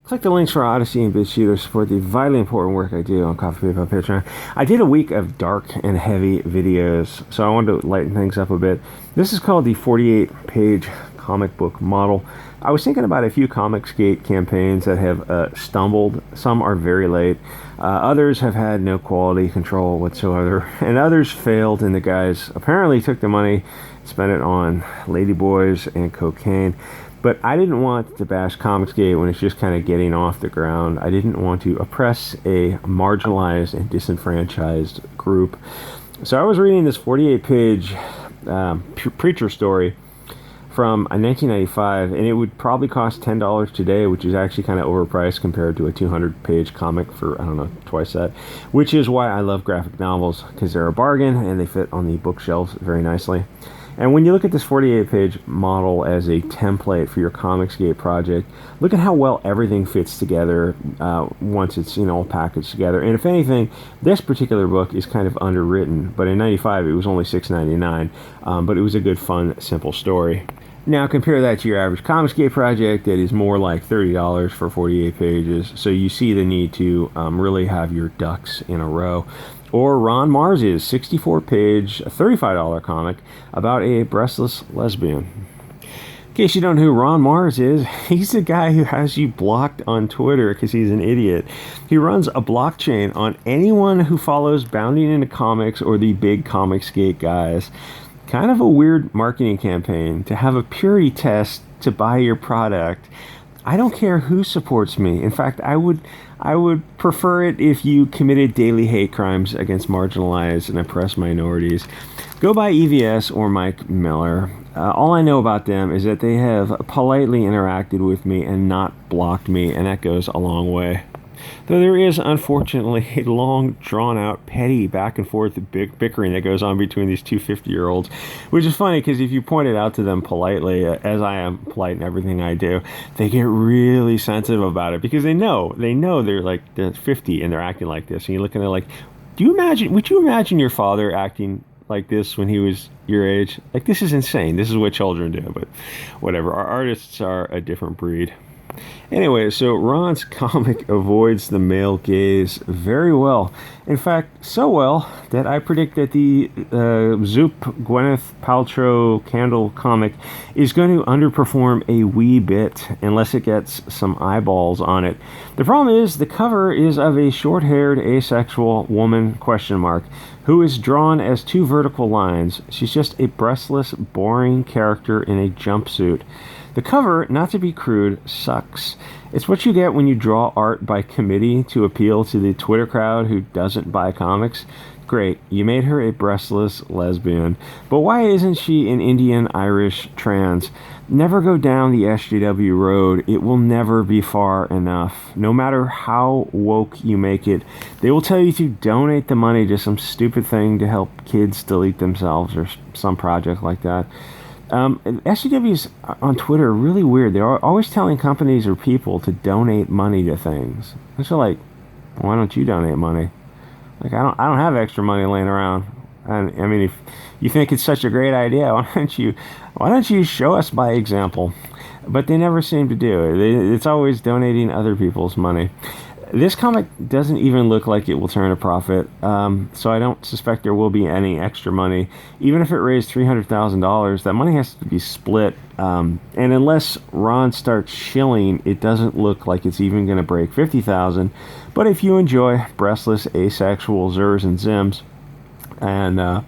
Click the links for Odysee and BitChute to support the vitally important work I do on Coffee PayPal Patreon. I did a week of dark and heavy videos, so I wanted to lighten things up a bit. This is called the 48-page comic book model. I was thinking about a few Comicsgate campaigns that have stumbled. Some are very late. Others have had no quality control whatsoever. And others failed, and the guys apparently took the money, spent it on ladyboys and cocaine. But I didn't want to bash Comicsgate when it's just kind of getting off the ground. I didn't want to oppress a marginalized and disenfranchised group. So I was reading this 48-page preacher story from 1995, and it would probably cost $10 today, which is actually kind of overpriced compared to a 200-page comic for, I don't know, twice that, which is why I love graphic novels, because they're a bargain and they fit on the bookshelves very nicely. And when you look at this 48-page model as a template for your Comicsgate project, look at how well everything fits together once it's, all packaged together. And if anything, this particular book is kind of underwritten, but in 95 it was only $6.99, but it was a good, fun, simple story. Now compare that to your average Comicsgate project that is more like $30 for 48 pages, so you see the need to really have your ducks in a row. Or Ron Marz's 64-page, $35 comic about a breastless lesbian. In case you don't know who Ron Marz is, he's the guy who has you blocked on Twitter because he's an idiot. He runs a blockchain on anyone who follows Bounding into Comics or the big Comicsgate guys. Kind of a weird marketing campaign to have a purity test to buy your product. I don't care who supports me. In fact, I would prefer it if you committed daily hate crimes against marginalized and oppressed minorities. Go by EVS or Mike Miller. All I know about them is that they have politely interacted with me and not blocked me, and that goes a long way. Though there is, unfortunately, a long, drawn-out, petty back-and-forth bickering that goes on between these two 50-year-olds, which is funny because if you point it out to them politely, as I am polite in everything I do, they get really sensitive about it because they know they're 50 and they're acting like this. And you look at it like, would you imagine your father acting like this when he was your age? Like, this is insane. This is what children do, but whatever. Our artists are a different breed. Anyway, so Ron's comic avoids the male gaze very well. In fact, so well that I predict that the Zoop Gwyneth Paltrow candle comic is going to underperform a wee bit unless it gets some eyeballs on it. The problem is the cover is of a short-haired asexual woman, who is drawn as two vertical lines. She's just a breastless, boring character in a jumpsuit. The cover, not to be crude, sucks. It's what you get when you draw art by committee to appeal to the Twitter crowd who doesn't buy comics. Great, you made her a breastless lesbian. But why isn't she an Indian Irish trans? Never go down the SJW road. It will never be far enough. No matter how woke you make it, they will tell you to donate the money to some stupid thing to help kids delete themselves or some project like that. SJWs on Twitter are really weird. They're always telling companies or people to donate money to things. It's like, why don't you donate money? Like, I don't have extra money laying around. And I mean, if you think it's such a great idea, why don't you show us by example? But they never seem to do it. It's always donating other people's money. This comic doesn't even look like it will turn a profit, so I don't suspect there will be any extra money. Even if it raised $300,000, that money has to be split, and unless Ron starts shilling, it doesn't look like it's even going to break $50,000. But if you enjoy breastless, asexual Zers and Zims, and a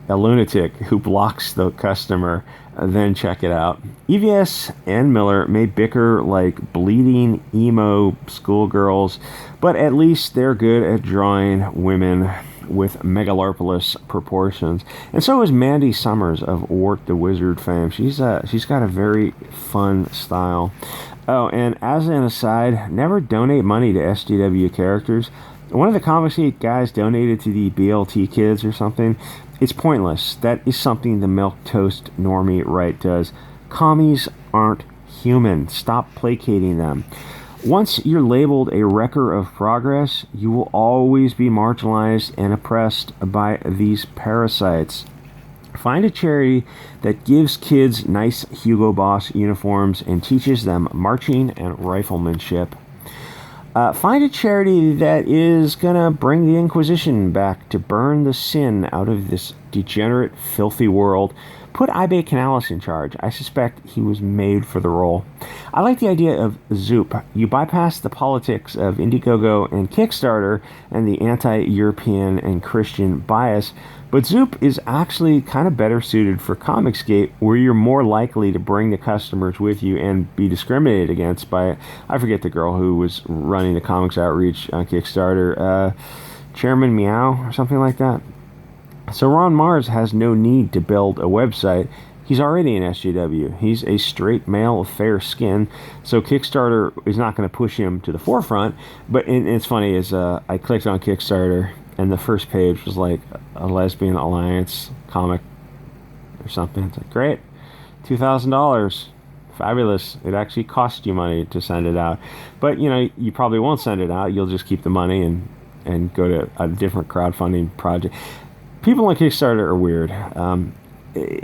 lunatic who blocks the customer, then check it out. EVS and Miller may bicker like bleeding emo schoolgirls, but at least they're good at drawing women with megalopolis proportions. And so is Mandy Summers of Wart the Wizard fame. She's got a very fun style. Oh, and as an aside, never donate money to SJW characters. One of the Comicsgate guys donated to the BLT kids or something. It's pointless. That is something the milquetoast normie right does. Commies aren't human. Stop placating them. Once you're labeled a wrecker of progress, you will always be marginalized and oppressed by these parasites. Find a charity that gives kids nice Hugo Boss uniforms and teaches them marching and riflemanship. Find a charity that is going to bring the Inquisition back to burn the sin out of this degenerate, filthy world. Put Ibe Canales in charge. I suspect he was made for the role. I like the idea of Zoop. You bypass the politics of Indiegogo and Kickstarter and the anti-European and Christian bias, but Zoop is actually kind of better suited for Comicsgate, where you're more likely to bring the customers with you and be discriminated against by, I forget the girl who was running the comics outreach on Kickstarter, Chairman Meow or something like that. So Ron Marz has no need to build a website. He's already an SJW. He's a straight male of fair skin, so Kickstarter is not going to push him to the forefront. But it's funny, is I clicked on Kickstarter, and the first page was like a lesbian alliance comic or something. It's like, great, $2,000, fabulous. It actually costs you money to send it out, but you probably won't send it out. You'll just keep the money and go to a different crowdfunding project. People on Kickstarter are weird.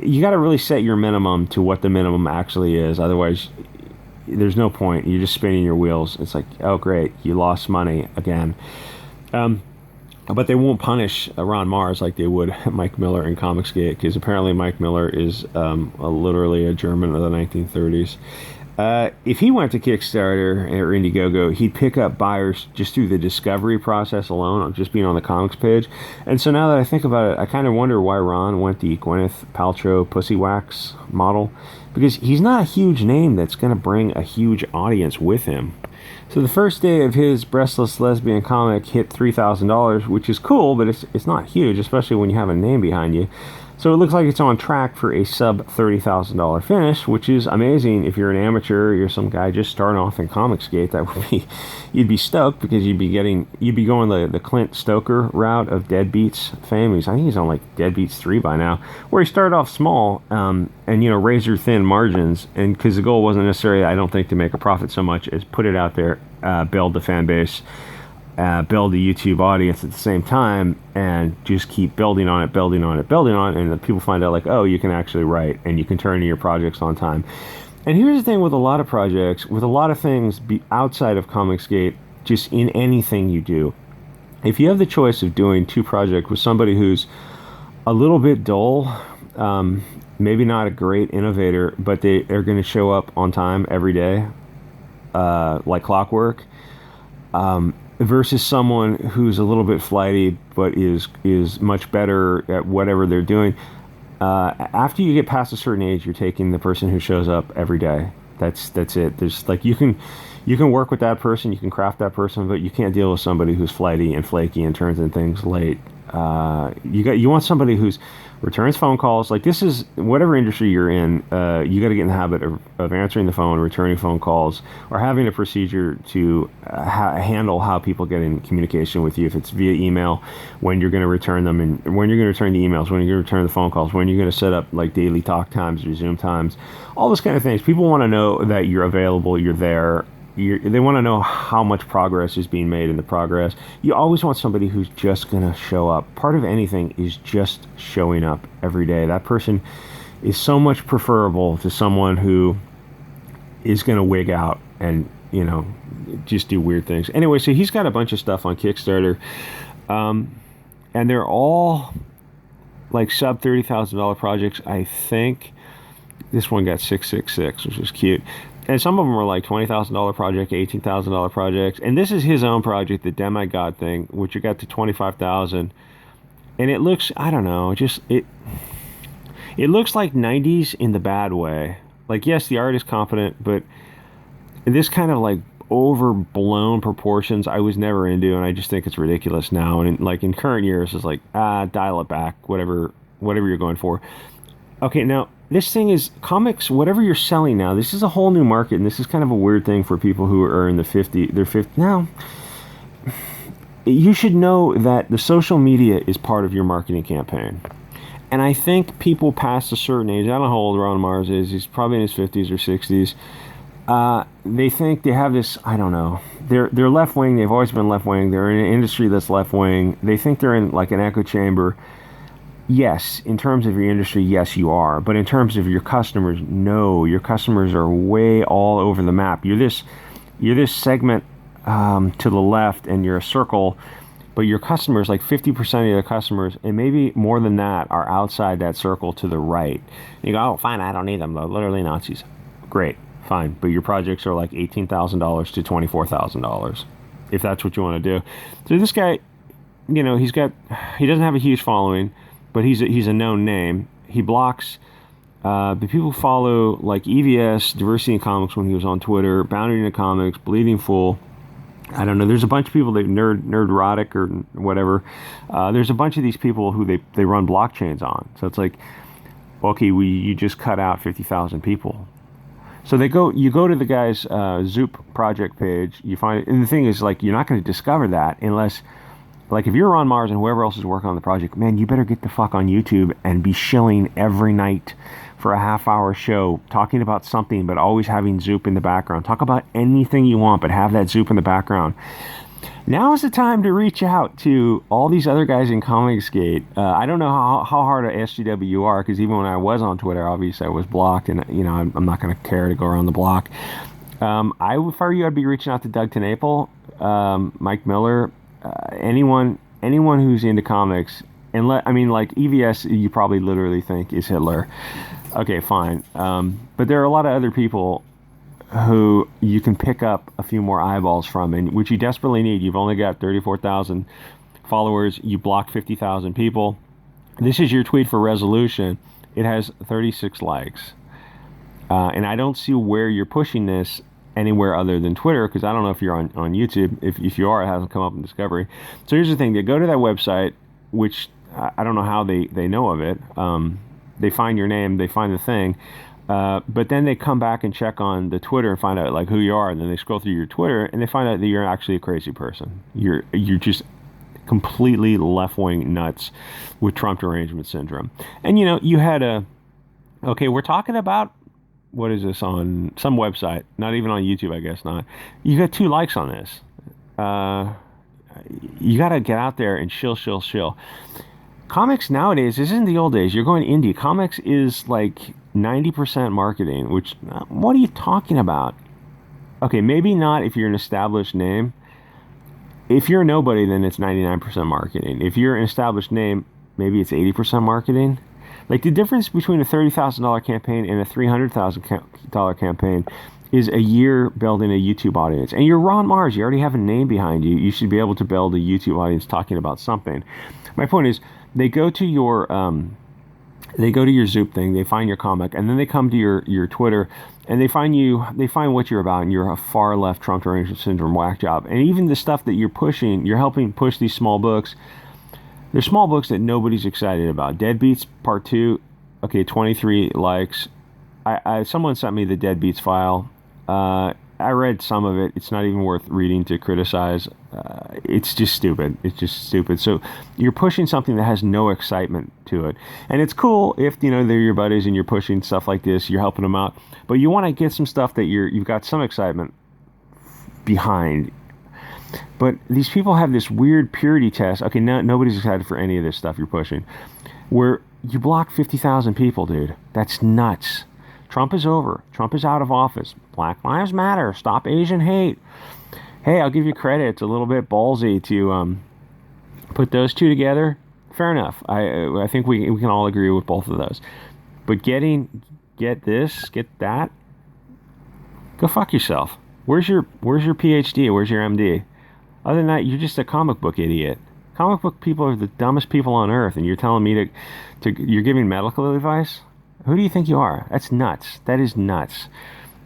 You got to really set your minimum to what the minimum actually is. Otherwise, there's no point. You're just spinning your wheels. It's like, oh, great, you lost money again. But they won't punish Ron Marz like they would Mike Miller in Comicsgate, because apparently Mike Miller is literally a German of the 1930s. If he went to Kickstarter or Indiegogo, he'd pick up buyers just through the discovery process alone, of just being on the comics page. And so now that I think about it, I kind of wonder why Ron went the Gwyneth Paltrow pussy wax model, because he's not a huge name that's going to bring a huge audience with him. So the first day of his breastless lesbian comic hit $3,000, which is cool, but it's not huge, especially when you have a name behind you. So it looks like it's on track for a sub $30,000 finish, which is amazing. If you're an amateur, you're some guy just starting off in Comicsgate, that would be, you'd be stoked, because you'd be going the Clint Stoker route of Deadbeats fame. I think he's on like Deadbeats 3 by now, where he started off small, and razor thin margins, and because the goal wasn't necessarily, I don't think, to make a profit so much as put it out there, build the fan base, build a YouTube audience at the same time, and just keep building on it, and the people find out like, oh, you can actually write, and you can turn in your projects on time. And here's the thing with a lot of projects, with a lot of things outside of Comicsgate, just in anything you do, if you have the choice of doing two projects with somebody who's a little bit dull, maybe not a great innovator, but they are going to show up on time every day, like clockwork, versus someone who's a little bit flighty but is much better at whatever they're doing. After you get past a certain age, you're taking the person who shows up every day. That's it. There's like, you can work with that person, you can craft that person, but you can't deal with somebody who's flighty and flaky and turns in things late. You want somebody who's returns phone calls. Like, this is whatever industry you're in, you got to get in the habit of answering the phone, returning phone calls, or having a procedure to handle how people get in communication with you. If it's via email, when you're going to return them, and when you're going to return the emails, when you're going to return the phone calls, when you're going to set up like daily talk times or Zoom times, all those kind of things. People want to know that you're available, you're there. They want to know how much progress is being made in the progress. You always want somebody who's just going to show up. Part of anything is just showing up every day. That person is so much preferable to someone who is going to wig out and, just do weird things. Anyway, so he's got a bunch of stuff on Kickstarter, and they're all like sub $30,000 projects. I think this one got 666, which is cute. And some of them were like $20,000 project, $18,000 projects. And this is his own project, the Demigod thing, which you got to $25,000. And it looks, I don't know, it looks like 90s in the bad way. Like, yes, the art is competent, but this kind of like overblown proportions I was never into, and I just think it's ridiculous now. And in current years, it's like, dial it back, whatever you're going for. Okay, now, this thing is comics, whatever you're selling now, this is a whole new market, and this is kind of a weird thing for people who are in their 50s. Now, you should know that the social media is part of your marketing campaign. And I think people past a certain age, I don't know how old Ron Marz is, he's probably in his 50s or 60s, they think they have this, I don't know, they're left-wing, they've always been left-wing, they're in an industry that's left-wing, they think they're in like an echo chamber. Yes, in terms of your industry, yes, you are. But in terms of your customers, no. Your customers are way all over the map. You're this segment to the left and you're a circle, but your customers, like 50% of your customers, and maybe more than that, are outside that circle to the right. You go, oh, fine, I don't need them. They're literally Nazis. Great, fine. But your projects are like $18,000 to $24,000, if that's what you want to do. So this guy, you know, he doesn't have a huge following, but he's a known name. He blocks the people who follow like EVS, Diversity in Comics when he was on Twitter, Boundary in Comics, Bleeding Fool. I don't know. There's a bunch of people that Nerdotic or whatever. There's a bunch of these people who they run blockchains on. So it's like, okay, you just cut out 50,000 people. So you go to the guy's Zoop project page. You find it, and the thing is, like, you're not going to discover that unless, like, if you're on Marz and whoever else is working on the project, man, you better get the fuck on YouTube and be shilling every night for a half-hour show, talking about something, but always having Zoop in the background. Talk about anything you want, but have that Zoop in the background. Now is the time to reach out to all these other guys in Comicsgate. I don't know how hard a SGW you are, because even when I was on Twitter, obviously I was blocked, and you know I'm not going to care to go around the block. If I were you, I'd be reaching out to Doug TenNapel, Mike Miller, anyone who's into comics. And I mean, like EVS, you probably literally think is Hitler. Okay, fine. But there are a lot of other people who you can pick up a few more eyeballs from, and which you desperately need. You've only got 34,000 followers. You blocked 50,000 people. This is your tweet for resolution. It has 36 likes. And I don't see where you're pushing this anywhere other than Twitter, because I don't know if you're on YouTube. If you are, it hasn't come up in Discovery. So here's the thing. They go to that website, which I don't know how they know of it. They find your name, they find the thing, but then they come back and check on the Twitter and find out like who you are, and then they scroll through your Twitter and they find out that you're actually a crazy person. You're just completely left-wing nuts with Trump derangement syndrome. And you know, you had okay, we're talking about, what is this, on some website, not even on YouTube, I guess not. You got 2 likes on this. You got to get out there and shill. Comics nowadays, this isn't the old days. You're going indie. Comics is like 90% marketing, which, what are you talking about? Okay, maybe not if you're an established name. If you're nobody, then it's 99% marketing. If you're an established name, maybe it's 80% marketing. Like, the difference between a $30,000 campaign and a $300,000 campaign is a year building a YouTube audience. And you're Ron Marz. You already have a name behind you. You should be able to build a YouTube audience talking about something. My point is, they go to your Zoop thing, they find your comic, and then they come to your Twitter, and they find what you're about, and you're a far left Trump derangement syndrome whack job. And even the stuff that you're pushing, you're helping push these small books. They're small books that nobody's excited about. Deadbeats Part 2, okay, 23 likes. Someone sent me the Deadbeats file. I read some of it. It's not even worth reading to criticize. It's just stupid. It's just stupid. So you're pushing something that has no excitement to it. And it's cool if, you know, they're your buddies and you're pushing stuff like this, you're helping them out. But you want to get some stuff that you've got some excitement behind. But these people have this weird purity test. Okay, nobody's excited for any of this stuff you're pushing. Where you block 50,000 people, dude. That's nuts. Trump is over. Trump is out of office. Black Lives Matter. Stop Asian hate. Hey, I'll give you credit. It's a little bit ballsy to put those two together. Fair enough. I think we can all agree with both of those. But get that. Go fuck yourself. Where's your PhD? Where's your MD? Other than that, you're just a comic book idiot. Comic book people are the dumbest people on earth, and you're telling me you're giving medical advice? Who do you think you are? That's nuts. That is nuts.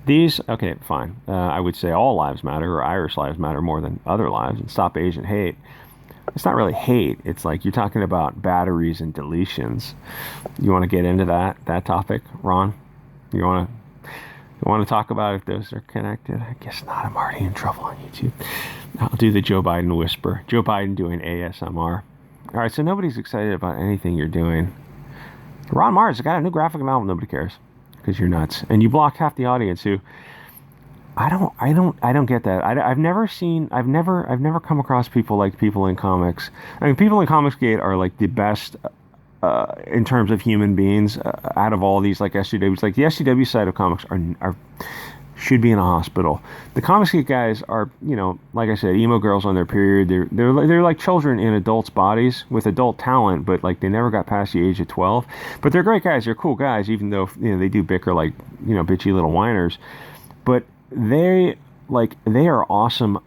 Okay, fine. I would say all lives matter, or Irish lives matter more than other lives, and stop Asian hate. It's not really hate. It's like you're talking about batteries and deletions. You want to get into that topic, Ron? You want to talk about if those are connected? I guess not. I'm already in trouble on YouTube. I'll do the Joe Biden whisper. Joe Biden doing ASMR. All right, so nobody's excited about anything you're doing. Ron Marz got a new graphic novel. Nobody cares because you're nuts, and you block half the audience. Who I don't get that. I've never come across people like people in comics. I mean, people in Comicsgate are like the best in terms of human beings out of all these like SJWs. Like the SJW side of comics are should be in a hospital. The comics geek guys are, you know, like I said, emo girls on their period. They're like children in adults' bodies with adult talent, but like they never got past the age of 12. But they're great guys. They're cool guys, even though, you know, they do bicker like, you know, bitchy little whiners. But they are awesome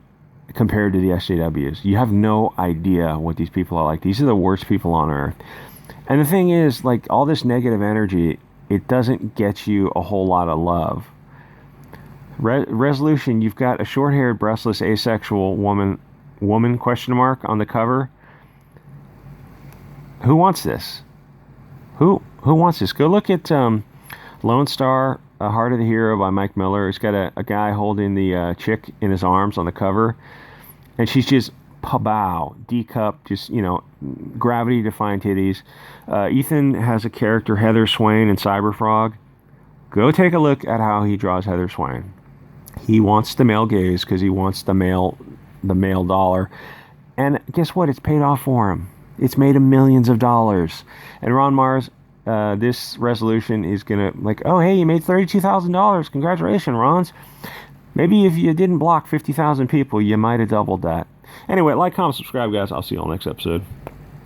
compared to the SJWs. You have no idea what these people are like. These are the worst people on earth. And the thing is, like, all this negative energy, it doesn't get you a whole lot of love. Resolution, you've got a short-haired, breastless, asexual woman question mark on the cover. Who wants this? Who wants this? Go look at Lonestar, Heart of the Hero by Mike Miller. It's got a guy holding the chick in his arms on the cover, and she's just pow, D-cup, just, you know, gravity-defying titties. Ethan has a character, Heather Swain, in Cyberfrog. Go take a look at how he draws Heather Swain. He wants the male gaze because he wants the male dollar. And guess what? It's paid off for him. It's made him millions of dollars. And Ron Marz, this resolution is going to, like, oh, hey, you made $32,000. Congratulations, Rons. Maybe if you didn't block 50,000 people, you might have doubled that. Anyway, like, comment, subscribe, guys. I'll see you all next episode.